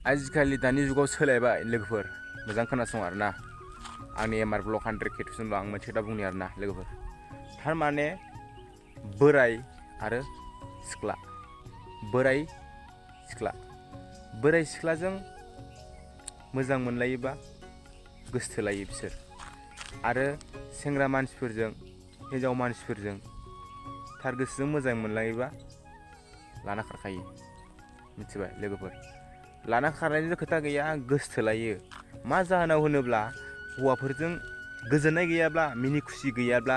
आजिखालि दानि जुगाव सोलायबाय लोगोफोर मोजां खोनासं आरोना आंनि एमआर ब्लग 100 केटुसनल' आं मोनसे खोथा बुंनि आरोना लोगोफोर थारमाने बोराय आरो सिख्ला बोराय सिख्लाजों मोजां मोनलायोबा गोसथोलायो बिसोर आरो सेंग्रा मानसिफोरजों हिनजाव मानसिफोरजों थार गोसोजों मोजां मोनलायोबा लाना खारखायो मिथिबाय लोगोफोर लाना खारनायनिल' खोथा गैया गोसथोलायो मा जाहोनाव होनोब्ला हौवाफोरजों गोजोननाय गैयाब्ला मिनि खुसि गैयाब्ला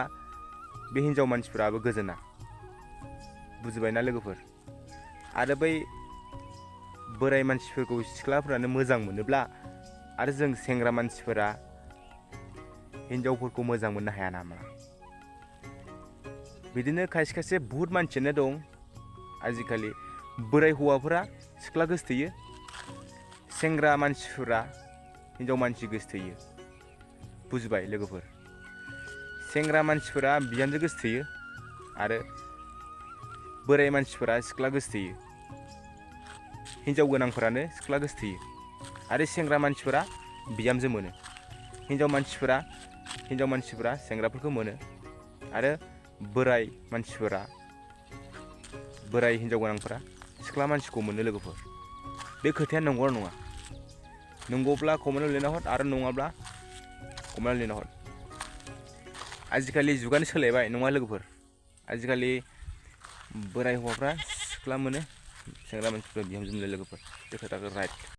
बे हिनजाव मानसिफोराबो गोजोना बुजिबायना लोगोफोर आरो बै बोराय मानसिफोरखौ सिख्लाफोरानो मोजां मोनोब्ला आरो जों सेंग्रा मानसिफोरा हिनजावफोरखौ मोजां मोननो हाया नामा बिदिनो खायसे बहुत मानसियानो दं आजिखालि बोराय हौवाफोरा सिख्ला गोसथोयो सेंग्रा मानसिफोरा हिनजाव मानसि गोसथोयो बुजिबाय लोगोफोर सेंग्रा मानसिफोरा बिहामजो गोसथोयो आरो बोराय मानसिफोरा सिख्ला गोसथोयो हिनजाव गोनांफोरानो सिख्ला गोसथोयो आरो सेंग्रा मानसिफोरा बिहामजो मोनो हिनजाव मानसिफोरा सेंग्राफोरखौ मोनो आरो बोराय हिनजाव गोनांफोरा सिख्ला मानसिखौ मोनो लोगोफोर बे खोथाया नंगौ ना नङा नंगौब्ला कमेन्टआव लिरना हर आरो नङाब्ला कमेन्टआव लिरना हर आजिखालि जुगानो सोलायबाय नङा लोगोफोर आजिखालि बोराय हौवाफ्रा सिख्ला मोनो सेंग्रा मानसिफ्रा बिहामजो मोनो लोगोफोर बे खोथाखौ राइट